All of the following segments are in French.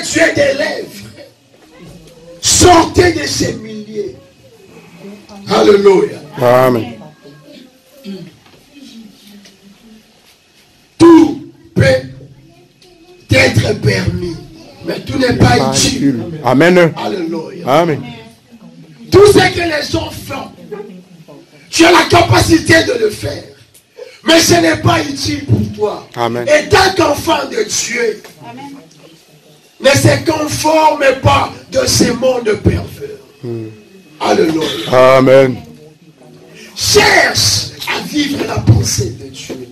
de Dieu des lèvres. Sortez de ces milliers. Alléluia. Amen. Tout peut être permis, mais tout n'est pas utile. Amen. Alléluia. Amen. Tout ce que les gens font, tu as la capacité de le faire. Mais ce n'est pas utile pour toi. Amen. Et tant qu'enfant de Dieu, ne se conforme pas de ce monde pervers. Alléluia. Amen. Cherche à vivre la pensée de Dieu.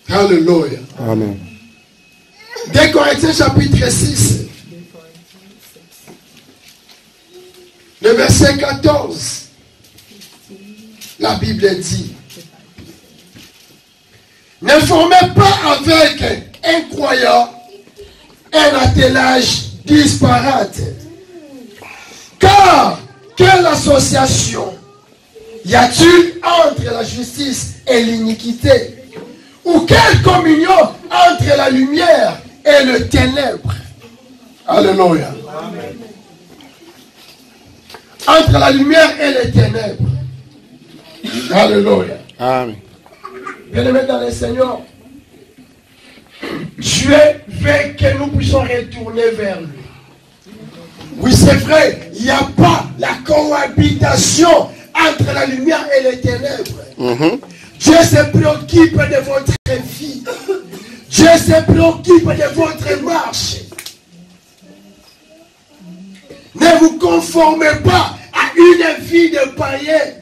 Alléluia. Amen. 2 Corinthiens chapitre 6. Le verset 14. La Bible dit: ne formez pas avec un croyant un attelage disparate. Car quelle association y a-t-il entre la justice et l'iniquité? Ou quelle communion entre la lumière et le ténèbre? Alléluia. Entre la lumière et les ténèbres. Alléluia. Amen. Bien-aimés dans le Seigneur, Dieu veut que nous puissions retourner vers lui. Oui, c'est vrai, il n'y a pas la cohabitation entre la lumière et les ténèbres. Dieu se préoccupe de votre vie. Dieu se préoccupe de votre marche. Ne vous conformez pas à une vie de païen.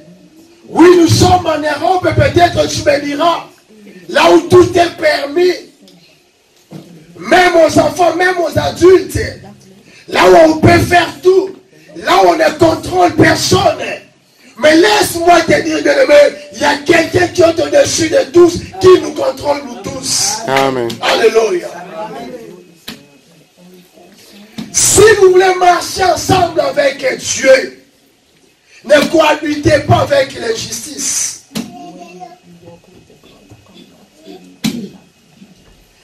Oui, nous sommes en Europe, peut-être tu me diras, là où tout est permis, même aux enfants, même aux adultes, là où on peut faire tout, là où on ne contrôle personne. Mais laisse-moi te dire, bien-aimé, il y a quelqu'un qui est au-dessus de tous, qui nous contrôle nous tous. Amen. Alléluia. Si vous voulez marcher ensemble avec Dieu, ne cohabitez pas avec l'injustice.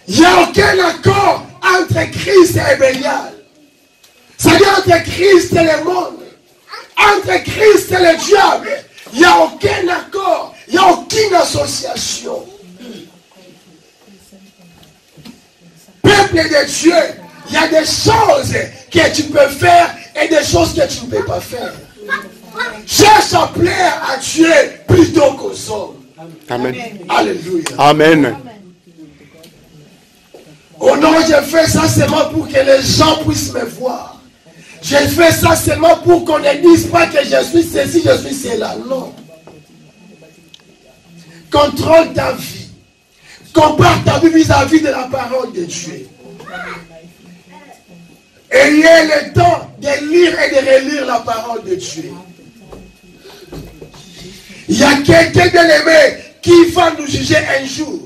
Il n'y a aucun accord entre Christ et Bélial. C'est-à-dire entre Christ et le monde. Entre Christ et le diable. Il n'y a aucun accord. Il n'y a aucune association. Peuple de Dieu, il y a des choses que tu peux faire et des choses que tu ne peux pas faire. Cherche à plaire à Dieu plutôt qu'aux hommes. Amen. Alléluia. Amen. Oh non, je fais ça seulement pour que les gens puissent me voir. Je fais ça seulement pour qu'on ne dise pas que je suis ceci, je suis cela. Non. Contrôle ta vie. Compare ta vie vis-à-vis de la parole de Dieu. Ayez le temps de lire et de relire la parole de Dieu. Il y a quelqu'un de l'aimé qui va nous juger un jour.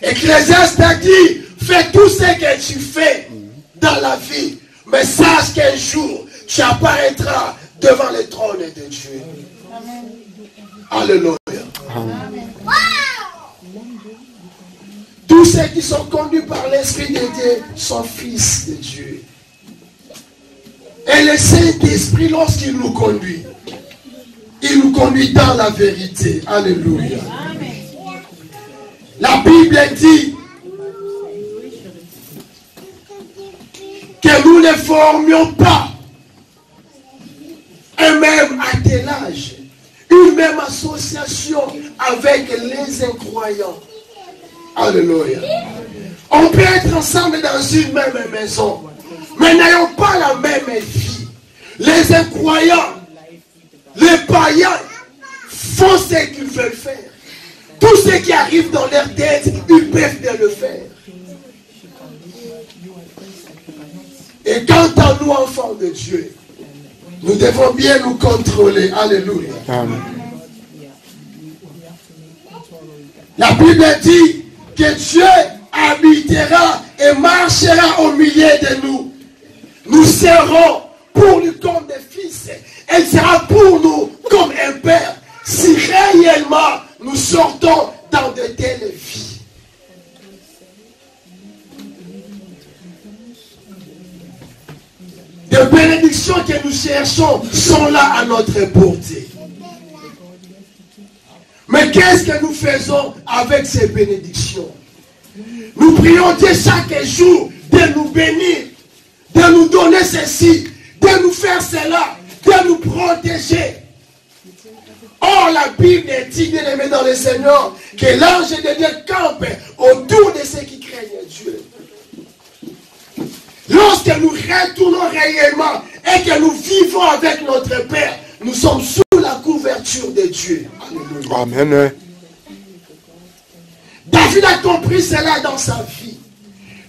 Ecclésiaste a dit, fais tout ce que tu fais dans la vie, mais sache qu'un jour, tu apparaîtras devant le trône de Dieu. Alléluia. Amen. Tous ceux qui sont conduits par l'Esprit de Dieu sont fils de Dieu. Et le Saint-Esprit, lorsqu'il nous conduit, il nous conduit dans la vérité. Alléluia. La Bible dit que nous ne formions pas un même attelage, une même association avec les incroyants. Alléluia. On peut être ensemble dans une même maison, mais n'ayons pas la même vie. Les incroyants, les païens font ce qu'ils veulent faire. Tout ce qui arrive dans leur tête, ils peuvent bien le faire. Et quant à nous, enfants de Dieu, nous devons bien nous contrôler. Alléluia. Amen. La Bible dit que Dieu habitera et marchera au milieu de nous. Nous serons pour lui comme des fils. Elle sera pour nous comme un père. Si réellement nous sortons dans des Les bénédictions que nous cherchons sont là à notre portée. Mais qu'est-ce que nous faisons avec ces bénédictions? Nous prions Dieu chaque jour de nous bénir, de nous donner ceci, de nous faire cela, de nous protéger. Or, la Bible dit, bien aimé dans le Seigneur, que l'ange de Dieu campe autour de ceux qui craignent Dieu. Lorsque nous retournons réellement et que nous vivons avec notre Père, nous sommes sous la couverture de Dieu. Alléluia. Amen. David a compris cela dans sa vie.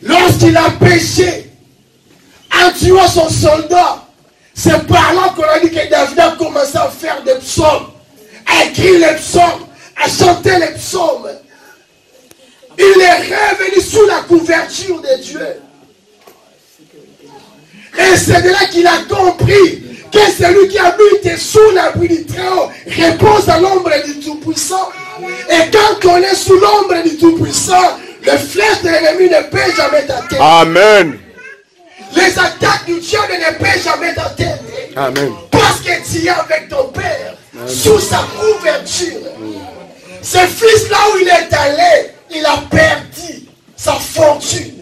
Lorsqu'il a péché, en tuant son soldat, c'est par là qu'on a dit que David a commencé à faire des psaumes, à écrire les psaumes, à chanter les psaumes. Il est revenu sous la couverture de Dieu. Et c'est de là qu'il a compris que celui qui habite sous l'abri du Très-Haut repose à l'ombre du Tout-Puissant. Et quand on est sous l'ombre du Tout-Puissant, le flèche de l'ennemi ne peut jamais t'atteindre. Amen. Les attaques du diable ne peuvent jamais t'atteindre. Amen. Parce que tu es avec ton Père, sous sa couverture. Ce fils là où il est allé, il a perdu sa fortune.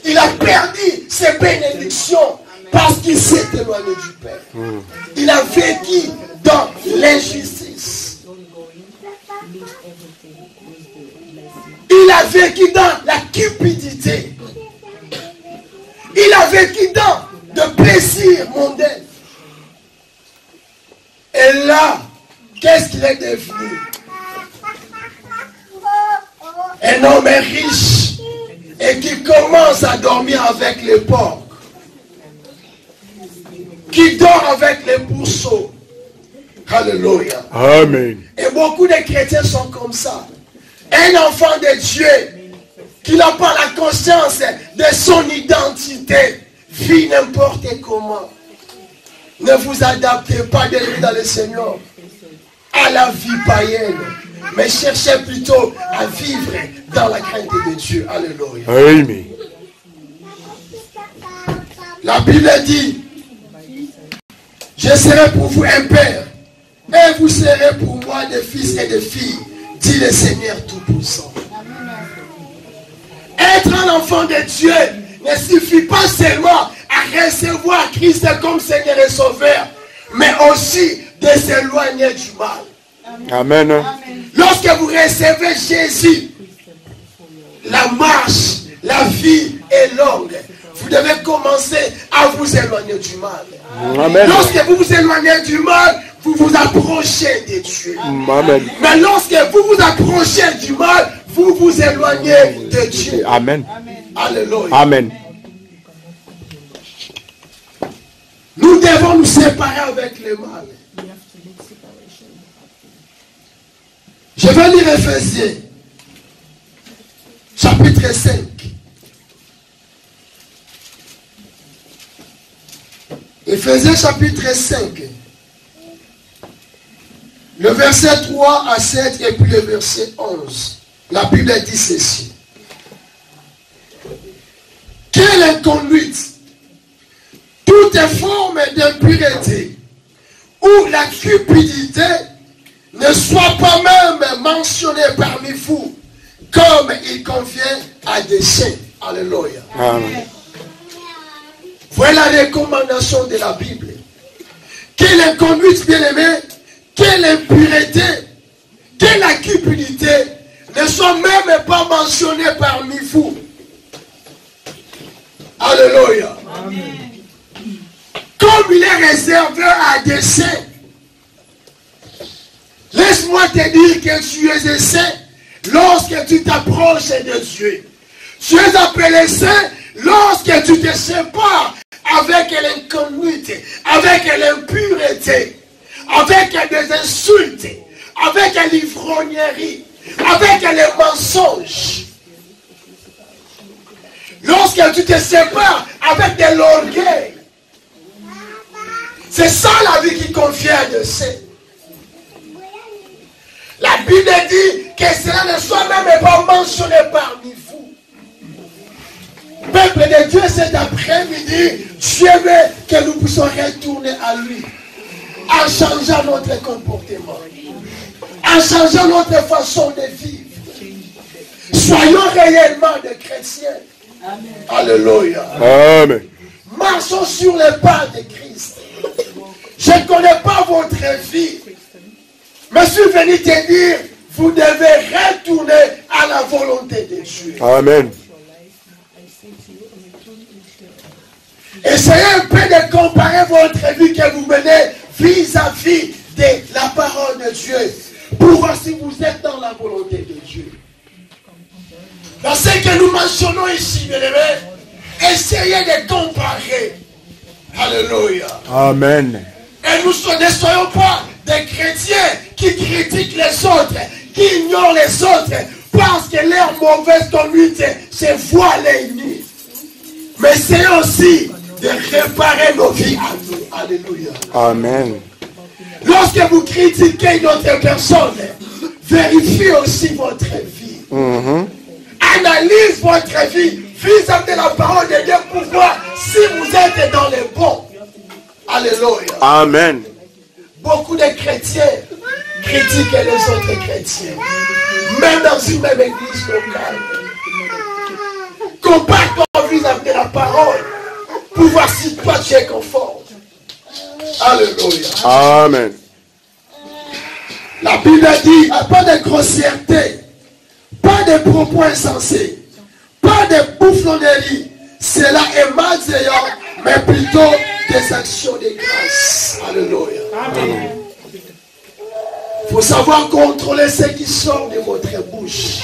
Il a perdu ses bénédictions parce qu'il s'est éloigné du Père. Il a vécu dans l'injustice. Il a vécu dans la cupidité. Il a vécu dans de plaisirs mondains. Et là, qu'est-ce qu'il est devenu? Un homme riche et qui commence à dormir avec les porcs, qui dort avec les pourceaux. Alléluia. Amen. Et beaucoup de chrétiens sont comme ça. Un enfant de Dieu qui n'a pas la conscience de son identité vit n'importe comment. Ne vous adaptez pas de lui dans le Seigneur à la vie païenne, mais cherchez plutôt à vivre dans la crainte de Dieu. Alléluia. Amen. La Bible dit, je serai pour vous un père, et vous serez pour moi des fils et des filles, dit le Seigneur Tout-Puissant. Être un enfant de Dieu ne suffit pas seulement à recevoir Christ comme Seigneur et Sauveur, mais aussi de s'éloigner du mal. Amen. Lorsque vous recevez Jésus, la marche, la vie est longue. Vous devez commencer à vous éloigner du mal. Amen. Lorsque vous vous éloignez du mal, vous vous approchez de Dieu. Amen. Mais lorsque vous vous approchez du mal, vous vous éloignez de Dieu. Amen. Alléluia. Amen. Nous devons nous séparer avec le mal. Je vais lire Éphésiens, chapitre 5. Éphésiens chapitre 5. Le verset 3 à 7 et puis le verset 11. La Bible dit ceci. Quelle inconduite, toute forme d'impureté ou la cupidité ne soit pas même mentionnée parmi vous, comme il convient à des saints. Alléluia. Amen. Voilà la recommandation de la Bible. Quelle inconduite, bien-aimé, quelle impureté, quelle la cupidité ne soit même pas mentionnée parmi vous. Alléluia. Amen. Comme il est réservé à des saints. Laisse-moi te dire que tu es un saint lorsque tu t'approches de Dieu. Tu es appelé saint lorsque tu te sépares avec l'inconduite, avec l'impureté, avec des insultes, avec l'ivrognerie, avec les mensonges. Lorsque tu te sépares avec de l'orgueil, c'est ça la vie qui convient de saint. La Bible dit que cela ne soit même pas mentionné parmi vous. Peuple de que Dieu, cet après-midi, Dieu veut que nous puissions retourner à lui. En changeant notre comportement. En changeant notre façon de vivre. Soyons réellement des chrétiens. Amen. Alléluia. Amen. Marchons sur les pas de Christ. Je ne connais pas votre vie. Mais je suis venu te dire, vous devez retourner à la volonté de Dieu. Amen. Essayez un peu de comparer votre vie que vous menez vis-à-vis de la parole de Dieu. Pour voir si vous êtes dans la volonté de Dieu. Dans ce que nous mentionnons ici, bien-aimés, essayez de comparer. Alléluia. Amen. Et nous ne soyons pas des chrétiens qui critiquent les autres, qui ignorent les autres, parce que leur mauvaise conduite se voit les nuits. Mais c'est aussi de réparer nos vies à nous. Alléluia. Amen. Lorsque vous critiquez une autre personne, vérifiez aussi votre vie. Analyse votre vie vis-à-vis de la parole de Dieu pour voir si vous êtes dans les bons. Alléluia. Amen. Beaucoup de chrétiens critiquent les autres chrétiens. Même dans une même église locale. Compare-toi vis-à-vis de la parole pour voir si toi tu es conforme. Alléluia. Amen. La Bible dit, pas de grossièreté, pas de propos insensés, pas de bouffonnerie. Cela est malveillant, mais plutôt des actions de grâce. Alléluia. Amen. Il faut savoir contrôler ce qui sort de votre bouche.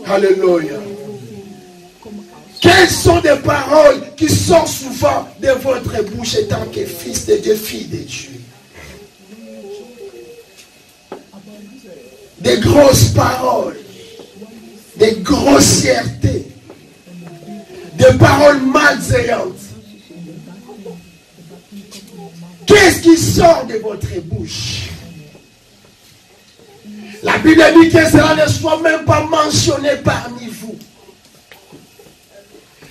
Alléluia. Quelles sont des paroles qui sortent souvent de votre bouche étant que fils de Dieu, fille de Dieu? Des grosses paroles, des grossièretés, des paroles malveillantes. Qu'est-ce qui sort de votre bouche? La Bible dit que cela ne soit même pas mentionné parmi vous.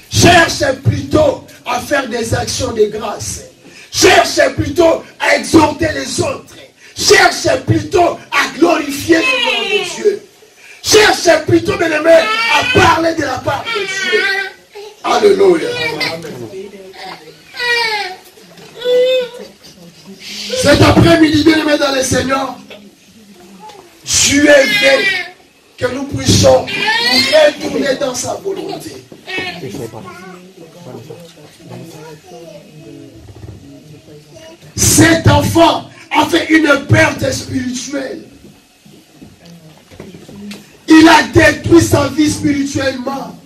Cherchez plutôt à faire des actions de grâce. Cherchez plutôt à exhorter les autres. Cherchez plutôt à glorifier le nom de Dieu. Cherchez plutôt, bien aimé, à parler de la part de Dieu. Alléluia. Cet après-midi, bien aimé dans le Seigneur, Dieu veut que nous puissions nous retourner dans sa volonté. Cet enfant a fait une perte spirituelle. Il a détruit sa vie spirituellement.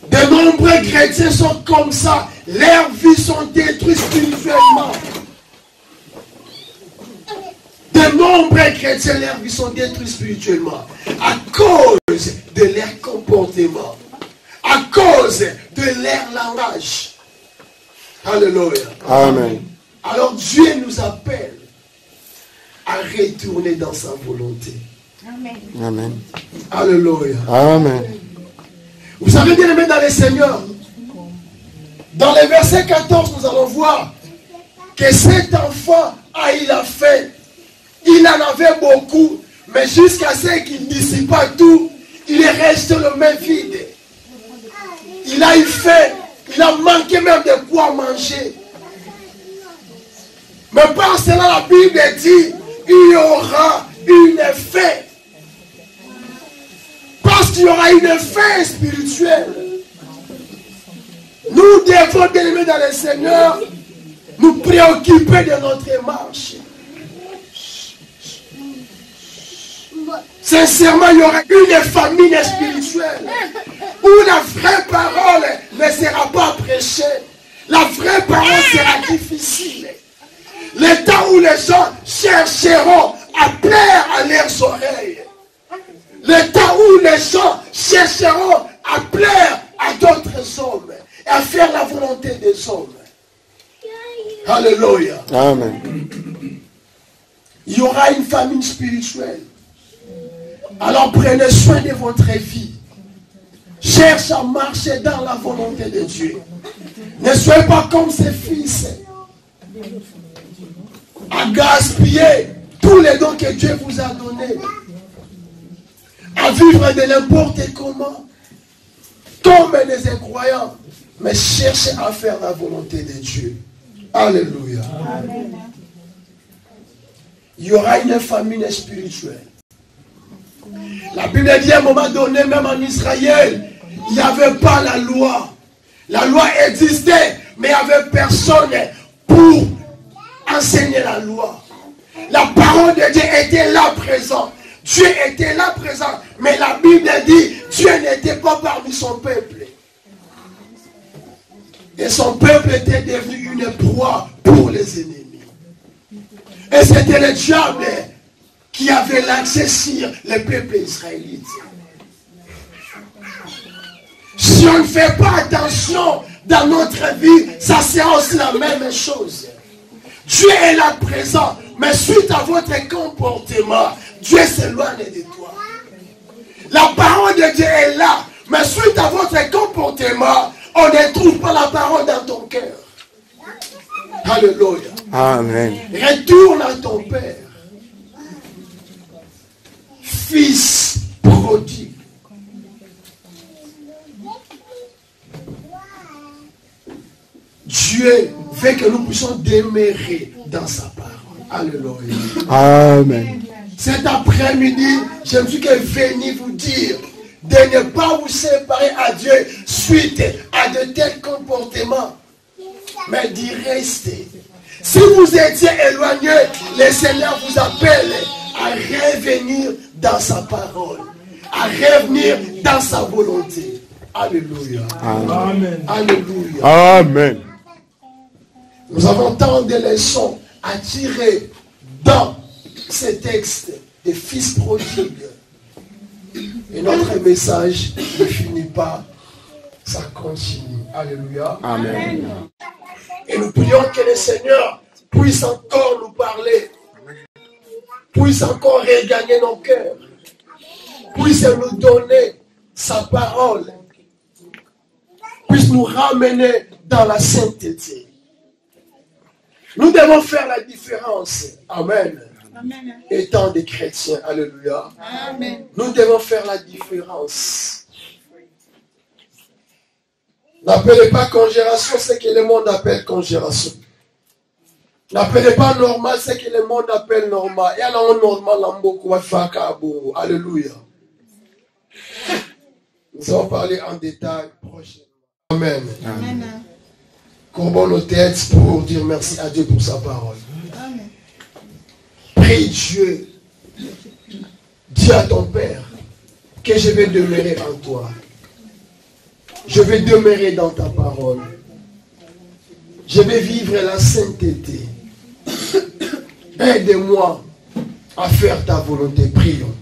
De nombreux chrétiens sont comme ça. Leurs vies sont détruites spirituellement. De nombreux chrétiens, leurs vies sont détruites spirituellement. À cause de leur comportement. À cause de leur langage. Alléluia. Amen. Alors Dieu nous appelle à retourner dans sa volonté. Amen. Amen. Alléluia. Amen. Vous savez, bien aimé dans le Seigneur, dans le verset 14, nous allons voir que cet enfant il a fait. Il en avait beaucoup, mais jusqu'à ce qu'il dissipa tout, il est resté le même vide. Il a eu faim, il a manqué même de quoi manger. Mais par cela, la Bible dit, il y aura une faim. Parce qu'il y aura une faim spirituelle. Nous devons, bien aimés dans le Seigneur, nous préoccuper de notre marche. Sincèrement, il y aura une famine spirituelle où la vraie parole ne sera pas prêchée. La vraie parole sera difficile. Le temps où les gens chercheront à plaire à leurs oreilles. Le temps où les gens chercheront à plaire à d'autres hommes et à faire la volonté des hommes. Alléluia. Amen. Il y aura une famine spirituelle. Alors prenez soin de votre vie. Cherche à marcher dans la volonté de Dieu. Ne soyez pas comme ses fils, à gaspiller tous les dons que Dieu vous a donnés, à vivre de n'importe comment, comme des incroyants, mais cherchez à faire la volonté de Dieu. Alléluia. Amen. Il y aura une famine spirituelle. La Bible dit à un moment donné, même en Israël, il n'y avait pas la loi. La loi existait, mais il n'y avait personne pour enseigner la loi. La parole de Dieu était là présent. Dieu était là présent. Mais la Bible dit, Dieu n'était pas parmi son peuple. Et son peuple était devenu une proie pour les ennemis. Et c'était le diable qui avait l'accès sur le peuple israélite. Si on ne fait pas attention dans notre vie, ça sera aussi la même chose. Dieu est là présent, mais suite à votre comportement, Dieu s'éloigne de toi. La parole de Dieu est là, mais suite à votre comportement, on ne trouve pas la parole dans ton cœur. Alléluia. Amen. Retourne à ton Père. Fils prodigue. Dieu veut que nous puissions demeurer dans sa parole. Alléluia. Amen. Cet après-midi, je me suis venu vous dire de ne pas vous séparer à Dieu suite à de tels comportements, mais d'y rester. Si vous étiez éloigné, le Seigneur vous appelle à revenir dans sa parole, à revenir dans sa volonté. Alléluia. Amen. Alléluia. Amen. Nous avons tant de leçons à tirer dans ces textes des fils prodigues. Et notre message ne finit pas, ça continue. Alléluia. Amen. Et nous prions que le Seigneur puisse encore nous parler, puisse encore regagner nos cœurs, puisse nous donner sa parole, puisse nous ramener dans la sainteté. Nous devons faire la différence. Amen. Amen. Étant des chrétiens. Alléluia. Amen. Nous devons faire la différence. N'appelez pas congération ce que le monde appelle congération. N'appelez pas normal ce que le monde appelle normal. Et alors normal, alléluia. Nous allons parler en détail prochainement. Amen. Amen. Courbons nos têtes pour dire merci à Dieu pour sa parole. Amen. Prie Dieu. Dis à ton Père que je vais demeurer en toi. Je vais demeurer dans ta parole. Je vais vivre la sainteté. Aide-moi à faire ta volonté. Prions.